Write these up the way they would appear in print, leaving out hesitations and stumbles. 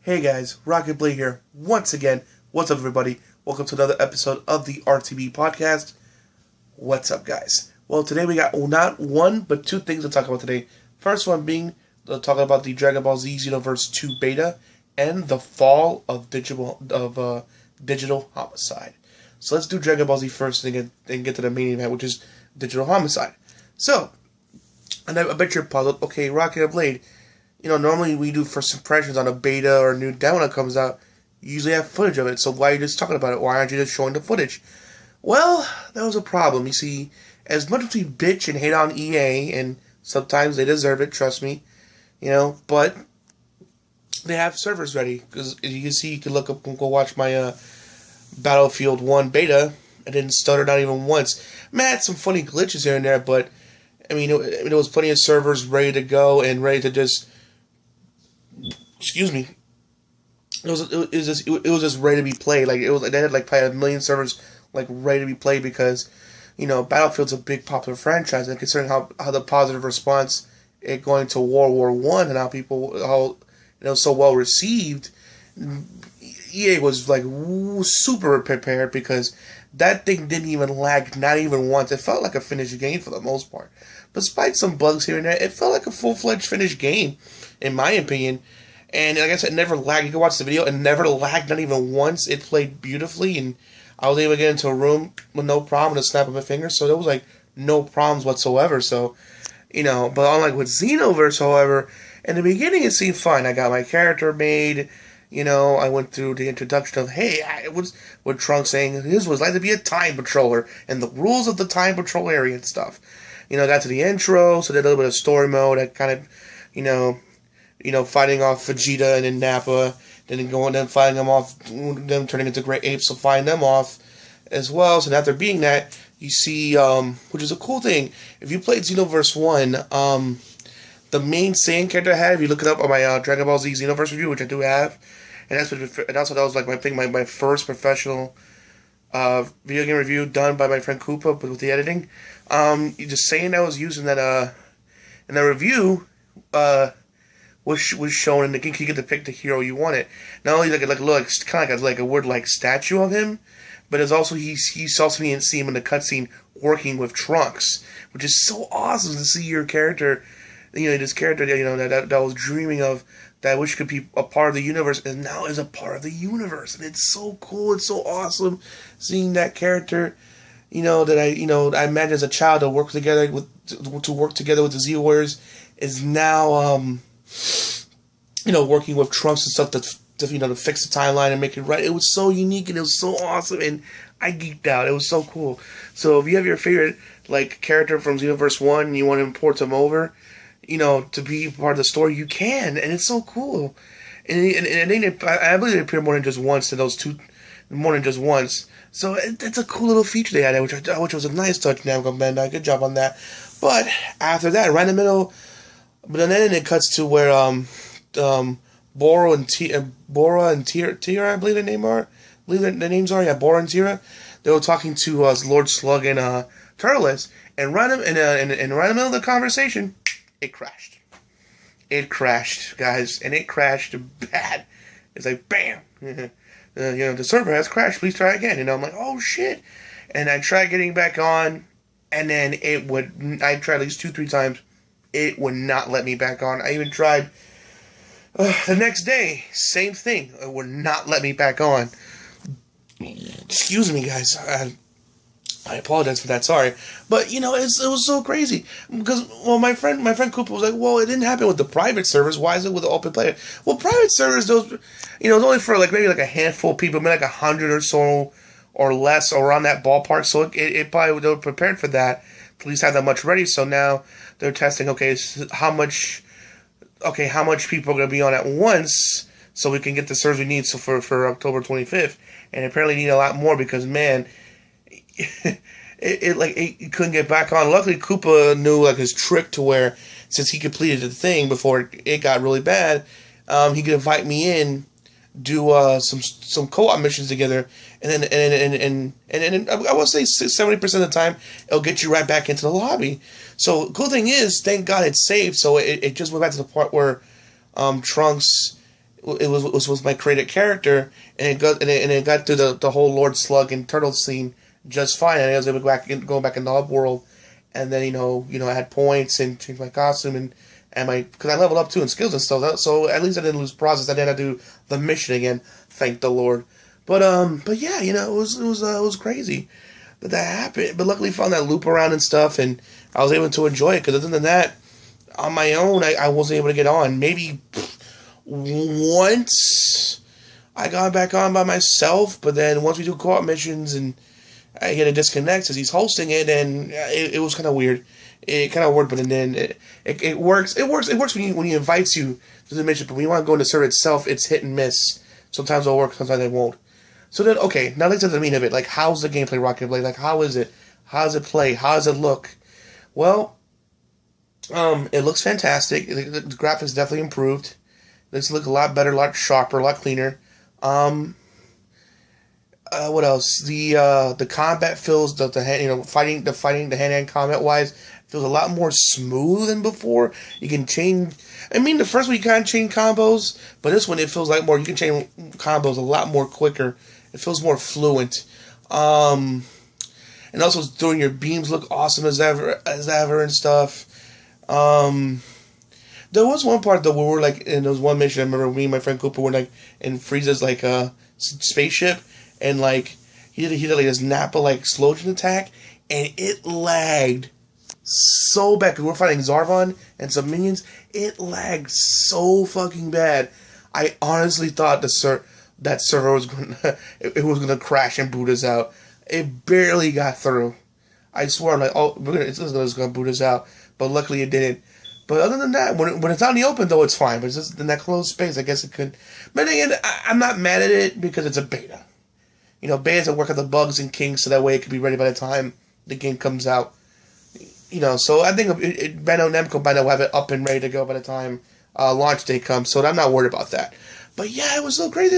Hey guys, RockingTheBlade here once again. What's up, everybody? Welcome to another episode of the RTB podcast. What's up, guys? Well, today we got not one but two things to talk about today. First one being talking about the Dragon Ball Z Xenoverse 2 beta and the fall of Digital Homicide. So let's do Dragon Ball Z first and get to the main event, which is Digital Homicide. So, and I bet you're puzzled. Okay, RockingTheBlade. Normally we do first impressions on a beta or a new demo that comes out. You usually have footage of it, so why are you just talking about it? Why aren't you just showing the footage? Well, that was a problem. You see, as much as we bitch and hate on EA, and sometimes they deserve it, trust me, but they have servers ready. Because as you can see, you can look up and go watch my Battlefield 1 beta. I didn't stutter not even once. Man, I had some funny glitches here and there, but there was plenty of servers ready to go and ready to just... Excuse me. It was just ready to be played. They had probably 1 million servers ready to be played because Battlefield's a big popular franchise, and considering how the positive response it going to World War I and how so well received, EA was super prepared because that thing didn't even lag, not even once. It felt like a finished game for the most part. Despite some bugs here and there, it felt like a full-fledged finished game, in my opinion. And like I said, it never lagged. You can watch the video, it never lagged, not even once. It played beautifully, and I was able to get into a room with no problem, with a snap of my finger. So there was no problems whatsoever. So, but unlike with Xenoverse, however, in the beginning it seemed fine. I got my character made. I went through the introduction of, hey, with Trunks saying his was like to be a time patroller and the rules of the time patrol area and stuff. Got to the intro, so did a little bit of story mode. I kind of, fighting off Vegeta and then Nappa, then fighting them off, them turning into great apes, so fighting them off as well. So after being that, you see, which is a cool thing. If you played Xenoverse 1, the main Saiyan character I had, if you look it up on my Dragon Ball Z Xenoverse review, which I do have, and also that was my first professional video game review done by my friend Koopa, but with the editing. Just saying I was using that in the review was shown, and you get to pick the hero you wanted. Not only kind of like a word statue of him, but it's also he's also being seen in the cutscene working with Trunks, which is so awesome to see your character. This character that was dreaming of, that I wish could be a part of the universe, and now is a part of the universe, and it's so cool. It's so awesome seeing that character. That I imagine as a child to work together with the Z Warriors is now working with Trunks and stuff to fix the timeline and make it right. It was so unique and it was so awesome, and I geeked out. It was so cool. So if you have your favorite character from Xenoverse 1 and you want to import them over, to be part of the story, you can, and it's so cool. And I believe they appear more than just once to those two, more than just once. So it's a cool little feature they had, which was a nice touch. Namco Bandai, good job on that. But after that, right in the middle, but then it cuts to where Bora and Tira, I believe their names are. Yeah, Bora and Tira. They were talking to Lord Slug and Turles, and right in the middle of the conversation, it crashed. It crashed, guys, and it crashed bad. It's like bam. The server has crashed. Please try again. I'm like, oh shit. And I tried getting back on, and then I tried at least 2-3 times. It would not let me back on. I even tried the next day. Same thing. It would not let me back on. Excuse me, guys. I apologize for that. Sorry, but it was so crazy because my friend Koopa was like, well, it didn't happen with the private servers. Why is it with the open player? Well, private servers, those it's only for maybe a handful of people, maybe 100 or so or less, or around that ballpark. So it probably they were prepared for that. To at least have that much ready. So now they're testing. Okay, how much people are going to be on at once, so we can get the servers we need. So for October 25th, and apparently need a lot more because man. It couldn't get back on. Luckily, Koopa knew his trick to where, since he completed the thing before it got really bad, he could invite me in, do some co-op missions together, and then I would say 70% of the time it'll get you right back into the lobby. So cool thing is, thank God it's saved. So it just went back to the part where Trunks was my created character, and it got to the whole Lord Slug and Turtle scene just fine. And I was able to go back in the hub world, and then I had points and changed my costume and because I leveled up too in skills and stuff. So at least I didn't lose process. I didn't have to do the mission again. Thank the Lord. But yeah, it was crazy that happened. But luckily, found that loop around and stuff, and I was able to enjoy it. Because other than that, on my own, I wasn't able to get on. Maybe once I got back on by myself, but then once we do co-op missions and I get a disconnect as he's hosting it, and it was kind of weird. It kind of worked, but then it works. It works when he invites you to the mission, but when you want to go in the server itself, it's hit and miss. Sometimes it'll work, sometimes it won't. So then, okay, now let's get to the meat of it. Like, how's the gameplay, RockingTheBlade? Like, how is it? How does it play? How does it look? Well, it looks fantastic. The graphics definitely improved. It looks a lot better, a lot sharper, a lot cleaner. What else? The combat feels the hand-to-hand combat wise feels a lot more smooth than before. You can change. I mean, the first one you can't change combos, but this one it feels like more. You can change combos a lot more quicker. It feels more fluent. And also doing your beams look awesome as ever and stuff. There was one part though where we're like, and there was one mission I remember me and my friend Cooper were like in Frieza's like spaceship, and like he did like this Nappa like explosion attack, and it lagged so bad because we're fighting Zarvan and some minions. It lagged so fucking bad. I honestly thought that server was it was gonna crash and boot us out. It barely got through. I swear, I'm like, oh, it's gonna boot us out, but luckily it didn't. But other than that, when it's out in the open, though, it's fine. But it's just in that closed space, I guess it could. But again, I'm not mad at it because it's a beta. Betas that work out the bugs and kinks so that way it could be ready by the time the game comes out. So I think Bandai Namco by now will have it up and ready to go by the time launch day comes. So I'm not worried about that. But yeah, it was so crazy.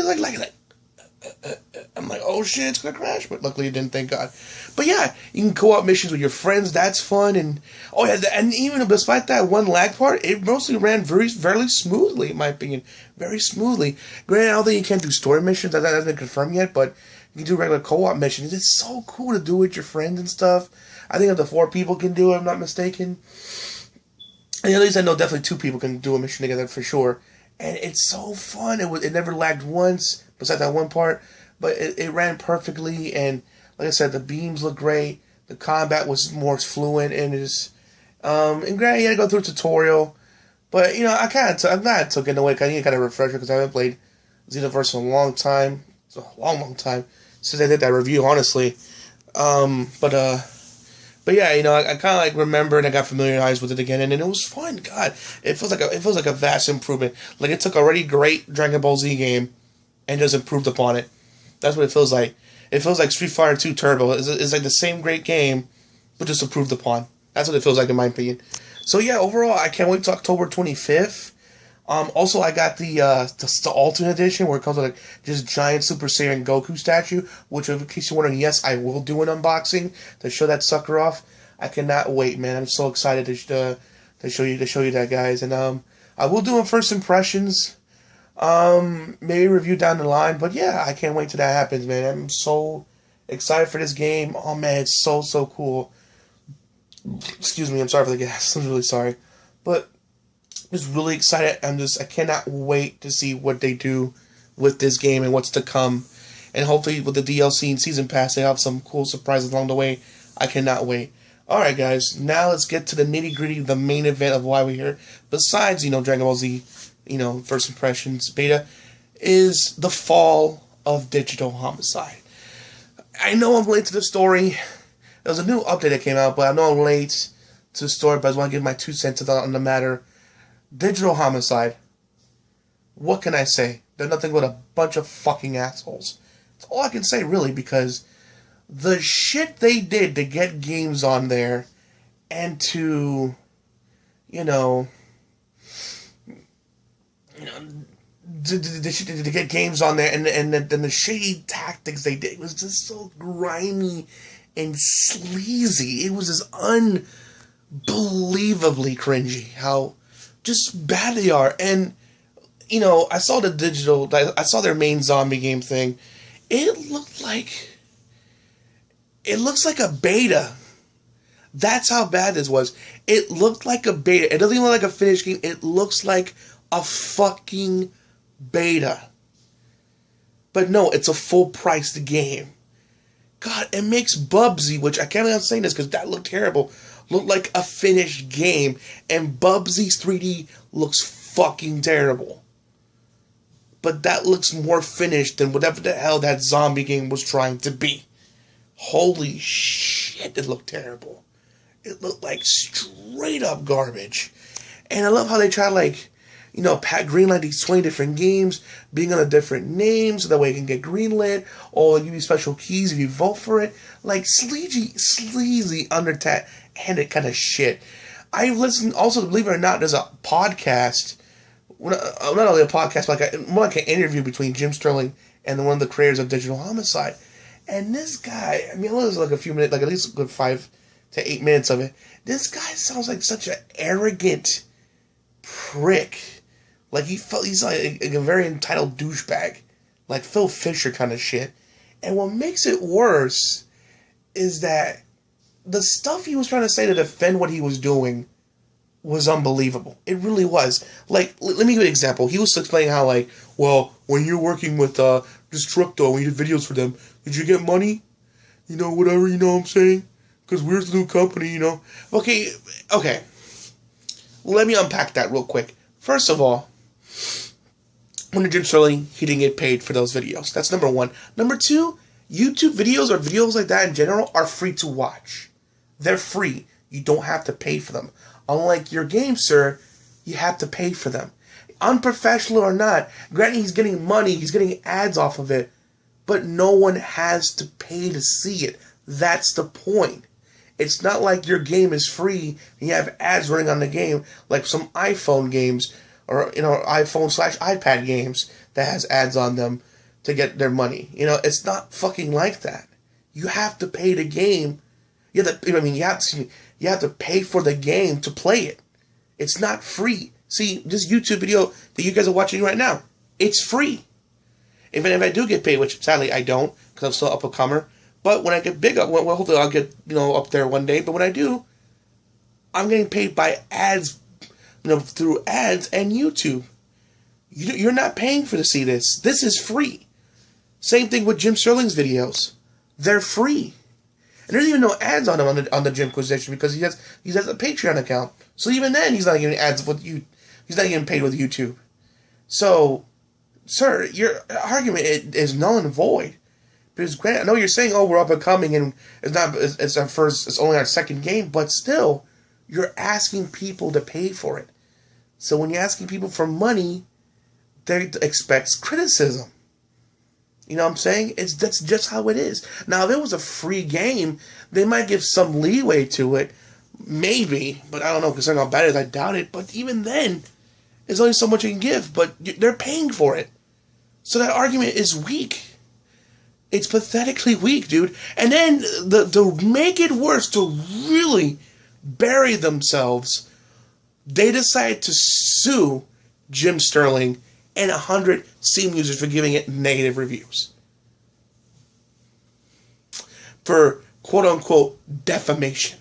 I'm like, oh shit, it's gonna crash. But luckily it didn't, thank God. But yeah, you can co-op missions with your friends. That's fun. And oh yeah, and even despite that one lag part, it mostly ran very smoothly, in my opinion. Very smoothly. Granted, I don't think you can't do story missions. That hasn't been confirmed yet. But you can do regular co-op missions. It's so cool to do with your friends and stuff. I think up to 4 people can do it, if I'm not mistaken. And at least I know definitely 2 people can do a mission together for sure. And it's so fun. It never lagged once, besides that one part. But it ran perfectly, and like I said, the beams look great. The combat was more fluent, and and granted, you had to go through a tutorial. But I'm glad I took it away. I need to kind of refresher because I haven't played Xenoverse in a long time. It's a long time since I did that review, honestly. But yeah, I kind of like remembered and I got familiarized with it again, and it was fun. God, it feels like a vast improvement. Like it took a already great Dragon Ball Z game and just improved upon it. That's what it feels like. It feels like Street Fighter 2 Turbo. It's like the same great game, but just improved upon. That's what it feels like in my opinion. So yeah, overall, I can't wait till October 25th. Also, I got the Ultimate Edition where it comes with like just giant Super Saiyan Goku statue. Which, in case you're wondering, yes, I will do an unboxing to show that sucker off. I cannot wait, man. I'm so excited to show you that, guys. And I will do a first impressions. Maybe review down the line. But yeah, I can't wait till that happens, man. I'm so excited for this game. Oh man, it's so cool. Excuse me, I'm sorry for the gas. I'm really sorry, but just really excited. I cannot wait to see what they do with this game and what's to come. And hopefully with the DLC and Season Pass, they have some cool surprises along the way. I cannot wait. Alright guys, now let's get to the nitty gritty, the main event of why we're here. Besides, Dragon Ball Z, first impressions, beta, is the fall of Digital Homicide. I know I'm late to the story. There was a new update that came out, but I know I'm late to the story, but I just want to give my 2 cents on the matter. Digital Homicide. What can I say? They're nothing but a bunch of fucking assholes. That's all I can say, really, because the shit they did to get games on there and to, to get games on there and then the shady tactics they did was just so grimy and sleazy. It was just unbelievably cringy how just bad they are. And you know, I saw the digital, I saw their main zombie game thing. It looks like a beta. That's how bad this was. It looked like a beta. It doesn't even look like a finished game. It looks like a fucking beta. But no, it's a full-priced game. God, it makes Bubsy, which I can't believe I'm saying this because that looked terrible, look like a finished game. And Bubsy's 3D looks fucking terrible. But that looks more finished than whatever the hell that zombie game was trying to be. Holy shit, it looked terrible. It looked like straight up garbage. And I love how they try to, like, you know, greenlight these 20 different games, being on a different name, so that way it can get greenlit, or give you special keys if you vote for it. Like, sleazy, underhanded kind of shit. I listened, also, believe it or not, there's a podcast, not only a podcast, but more like an interview between Jim Sterling and one of the creators of Digital Homicide. And this guy, I mean, it was like a few minutes, like at least a good 5 to 8 minutes of it. This guy sounds like such an arrogant prick. Like he's like a very entitled douchebag, like Phil Fisher kind of shit. And what makes it worse is that the stuff he was trying to say to defend what he was doing was unbelievable. It really was. Like, let me give you an example. He was explaining how, like, well, when you're working with Destructo, when you did videos for them, did you get money? You know, whatever, you know what I'm saying? Because we're the new company, you know. Okay. Let me unpack that real quick. First of all, when Jim Sterling, he didn't get paid for those videos. That's number one. Number two, YouTube videos or videos like that in general are free to watch. They're free. You don't have to pay for them. Unlike your game, sir, you have to pay for them. Unprofessional or not, granted he's getting money, he's getting ads off of it, but no one has to pay to see it. That's the point. It's not like your game is free and you have ads running on the game like some iPhone games or, you know, iPhone/iPad games that has ads on them to get their money. You know, it's not fucking like that. You have to pay the game. You have to pay for the game to play it. It's not free. See, this YouTube video that you guys are watching right now, it's free. Even if I do get paid, which sadly I don't, because I'm still up a comer. But when I get big up, well, hopefully I'll get, you know, up there one day. But when I do, I'm getting paid by ads, you know, through ads and YouTube. You're not paying for to see this. This is free. Same thing with Jim Sterling's videos. They're free. And there's even no ads on him on the Jimquisition because he has a Patreon account. So even then, he's not getting ads with you. He's not getting paid with YouTube. So, sir, your argument is null and void. Because granted, I know you're saying, "Oh, we're up and coming, and it's only our second game," but still, you're asking people to pay for it. So when you're asking people for money, they expect criticism. You know what I'm saying? That's just how it is. Now, if it was a free game, they might give some leeway to it. Maybe. But I don't know, considering how bad it is, I doubt it. But even then, there's only so much you can give. But they're paying for it. So that argument is weak. It's pathetically weak, dude. And then, to make it worse, to really bury themselves, they decide to sue Jim Sterling and 100 Steam users for giving it negative reviews. For quote-unquote defamation.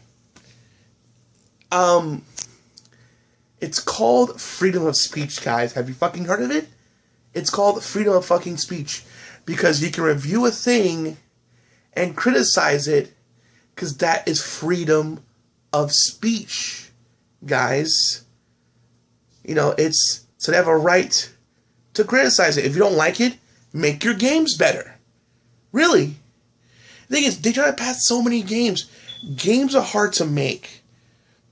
It's called freedom of speech, guys. Have you fucking heard of it? It's called freedom of fucking speech. Because you can review a thing and criticize it, because that is freedom of speech, guys. You know, so they have a right to criticize it. If you don't like it, make your games better. Really. The thing is, they try to pass so many games. Games are hard to make.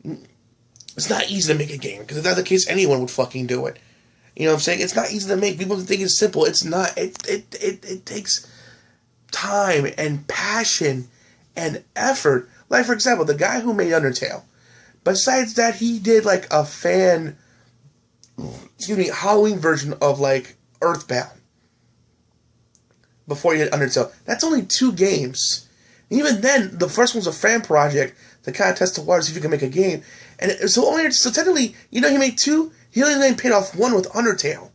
It's not easy to make a game, because if that's the case, anyone would fucking do it. You know what I'm saying? It's not easy to make. People think it's simple. It's not. It takes time and passion and effort. Like, for example, the guy who made Undertale. Besides that, he did, like, a Halloween version of, like, Earthbound. Before he did Undertale. That's only 2 games. And even then, the first one's a fan project to kind of test the water, see if you can make a game. And so technically, you know, he made 2. He only paid off 1 with Undertale.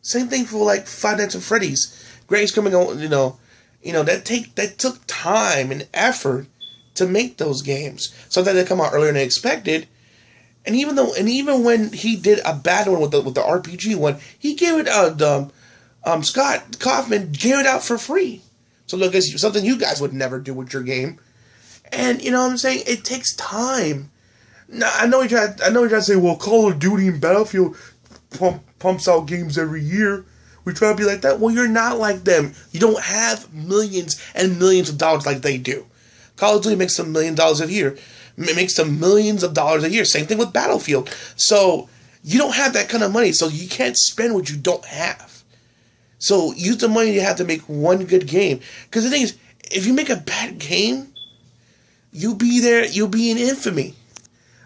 Same thing for like Five Nights at Freddy's. Greg's coming on, that took time and effort to make those games. Sometimes they come out earlier than expected. And even when he did a bad one with the RPG one, he gave it Scott Kaufman gave it out for free. So look, it's something you guys would never do with your game. And you know what I'm saying? It takes time. Now I know you try to say, well, Call of Duty and Battlefield pumps out games every year. We try to be like that. Well, you're not like them. You don't have millions and millions of dollars like they do. Call of Duty makes $1 million a year. It makes them millions of dollars a year. Same thing with Battlefield. So you don't have that kind of money. So you can't spend what you don't have. So use the money you have to make one good game. Because the thing is, if you make a bad game, you'll be in infamy.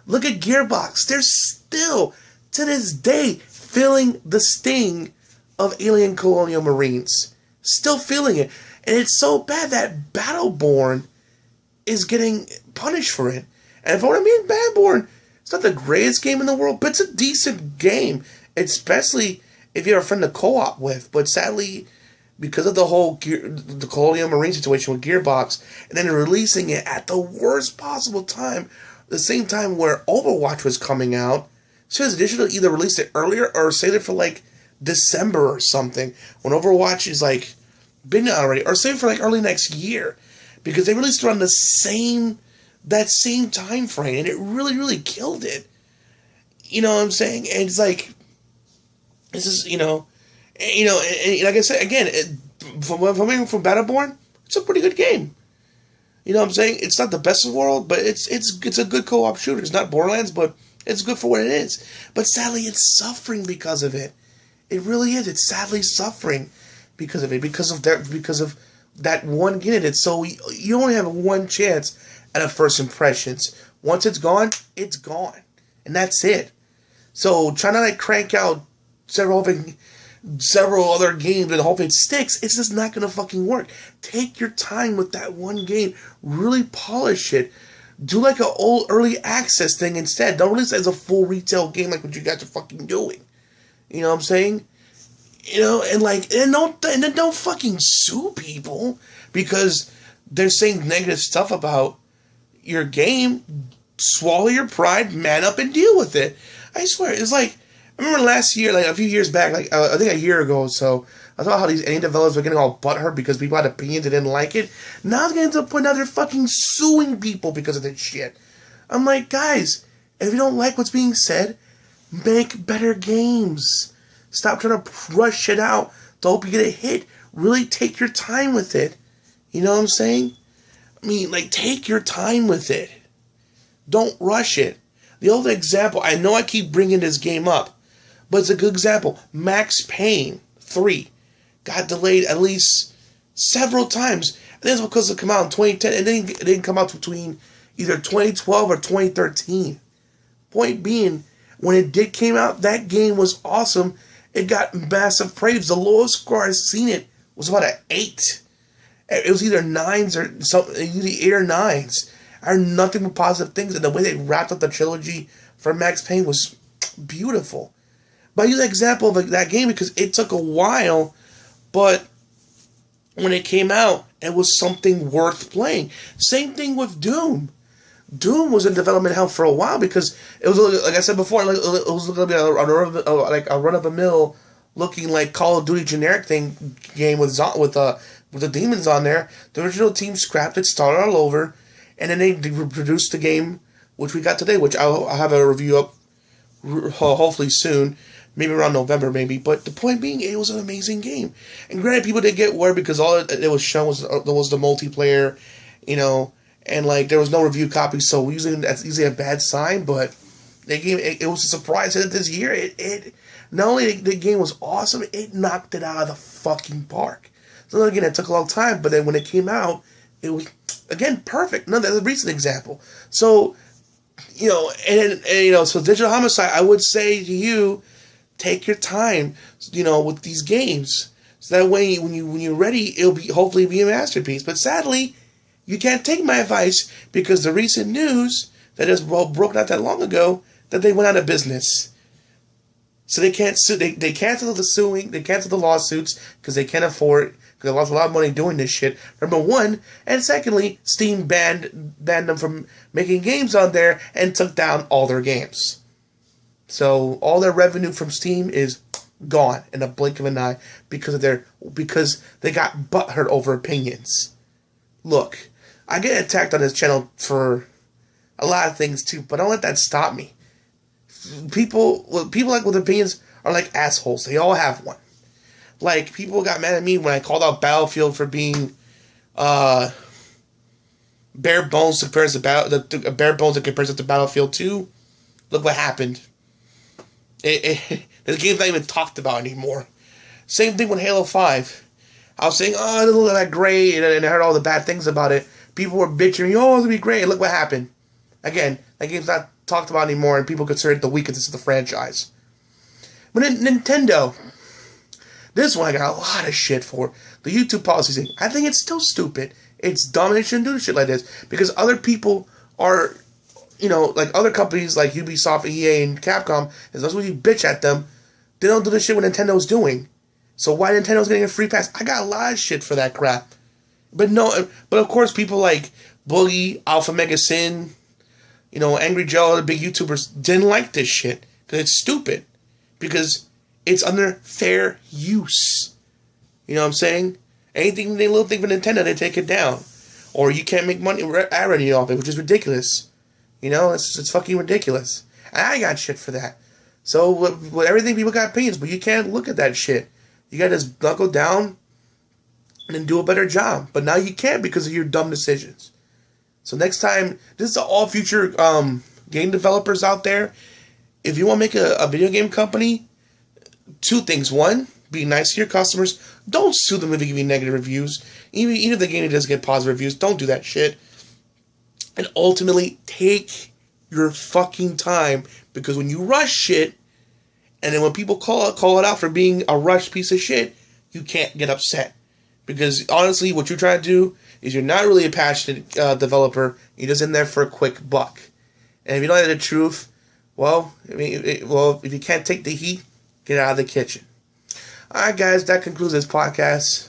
Look at Gearbox. They're still, to this day, feeling the sting of Alien Colonial Marines. Still feeling it. And it's so bad that Battleborn is getting punished for it. And if I want to mean Battleborn, it's not the greatest game in the world, but it's a decent game. Especially if you're a friend to co-op with. But sadly, because of the Colonial Marine situation with Gearbox, and then releasing it at the worst possible time, the same time where Overwatch was coming out, so they should either release it earlier or save it for like December or something, when Overwatch is like been out already, or save it for like early next year, because they released it around that same time frame, and it really, really killed it. You know what I'm saying? And it's like, this is, and like I said, again, from Battleborn, it's a pretty good game. You know what I'm saying? It's not the best in the world, but it's a good co-op shooter. It's not Borderlands, but it's good for what it is. But sadly, it's suffering because of it. It really is. It's sadly suffering because of it, because of that one game in it. So you only have one chance at a first impressions. Once it's gone, and that's it. So trying to like crank out several other games and hope it sticks, it's just not gonna fucking work. Take your time with that one game. Really polish it. Do like an old early access thing instead. Don't release it as a full retail game like what you guys are fucking doing. You know what I'm saying? And then don't fucking sue people because they're saying negative stuff about your game. Swallow your pride, man up, and deal with it. I swear, it's like, I remember last year, like a few years back, like I think a year ago or so, I thought how these indie developers were getting all butthurt because people had opinions and didn't like it. Now it's getting to the point now they're fucking suing people because of this shit. I'm like, guys, if you don't like what's being said, make better games. Stop trying to rush shit out to hope you get a hit. Really take your time with it. You know what I'm saying? I mean, like, take your time with it. Don't rush it. The old example, I know I keep bringing this game up, but it's a good example. Max Payne 3 got delayed at least several times. I think it's because it came out in 2010, and it didn't come out between either 2012 or 2013. Point being, when it did came out, that game was awesome. It got massive praise. The lowest score I've seen it was about an 8. It was either 9s or something, either 8 or 9s. I heard nothing but positive things, and the way they wrapped up the trilogy for Max Payne was beautiful. But I use that example of that game because it took a while, but when it came out, it was something worth playing. Same thing with Doom. Doom was in development hell for a while because it was, like I said before, it was going to be like a run-of-the-mill looking like Call of Duty generic game with the demons on there. The original team scrapped it, started all over, and then they produced the game, which we got today, which I'll have a review up hopefully soon, maybe around November, maybe. But the point being, it was an amazing game. And granted, people did get worried because all it was shown was the multiplayer, and like there was no review copy, so that's usually a bad sign. But the game, it was a surprise hit this year. It not only the game was awesome, it knocked it out of the fucking park. So again, it took a long time, but then when it came out, it was again perfect. No, that's a recent example. So so Digital Homicide, I would say to you, take your time, with these games, so that way when you're ready, it'll hopefully be a masterpiece. But sadly, you can't take my advice because the recent news that just broke not that long ago that they went out of business. So they can't sue. They cancel the suing. They cancel the lawsuits because they can't afford it. Because they lost a lot of money doing this shit. Number one, and secondly, Steam banned them from making games on there and took down all their games. So all their revenue from Steam is gone in a blink of an eye because they got butthurt over opinions. Look, I get attacked on this channel for a lot of things too, but don't let that stop me. People like with opinions are like assholes. They all have one. Like, people got mad at me when I called out Battlefield for being bare bones compared to bare bones in comparison to Battlefield 2. Look what happened. The game's not even talked about anymore. Same thing with Halo 5. I was saying, oh, it doesn't look that great, and I heard all the bad things about it. People were bitching, oh, it's going to be great, and look what happened. Again, that game's not talked about anymore, and people consider it the weakest of the franchise. But Nintendo, this one I got a lot of shit for. The YouTube policy thing. I think it's still stupid. It's dumb, and they shouldn't do shit like this. Because other people are, like other companies like Ubisoft, EA, and Capcom, as long as you bitch at them, they don't do the shit what Nintendo's doing. So why Nintendo's getting a free pass? I got a lot of shit for that crap. But of course people like Boogie, Alpha Mega Sin, Angry Joe, the big YouTubers didn't like this shit. Because it's stupid. Because it's under fair use. You know what I'm saying? Anything they little thing for Nintendo, they take it down. Or you can't make money ad revenue off it, which is ridiculous. It's fucking ridiculous. And I got shit for that. So with everything, people got opinions, but you can't look at that shit. You gotta just knuckle down and then do a better job. But now you can't because of your dumb decisions. So next time, this is to all future game developers out there. If you want to make a video game company, two things. One, be nice to your customers. Don't sue them if they give you negative reviews. Even if the game does get positive reviews, don't do that shit. And ultimately, take your fucking time. Because when you rush shit, and then when people call it out for being a rushed piece of shit, you can't get upset. Because honestly, what you're trying to do is you're not really a passionate developer. You're just in there for a quick buck. And if you don't know the truth, well, if you can't take the heat, get out of the kitchen. Alright guys, that concludes this podcast.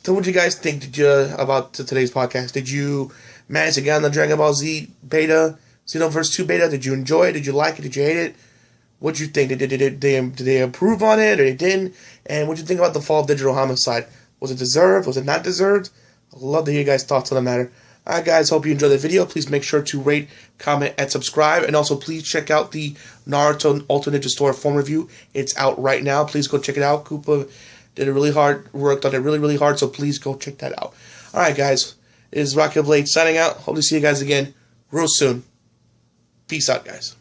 Tell me what you guys think about today's podcast. Did you manage to get on the Dragon Ball Z beta, Xenoverse 2 beta? Did you enjoy it? Did you like it? Did you hate it? What'd you think? Did they improve on it or they didn't? And what'd you think about the fall of Digital Homicide? Was it deserved? Was it not deserved? I'd love to hear your guys' thoughts on the matter. Alright guys, hope you enjoyed the video. Please make sure to rate, comment, and subscribe. And also please check out the Naruto Ultimate Ninja Store form review. It's out right now. Please go check it out. Koopa did it really hard, worked on it really, really hard, so please go check that out. Alright guys, it is RockingTheBlade signing out. Hope to see you guys again real soon. Peace out guys.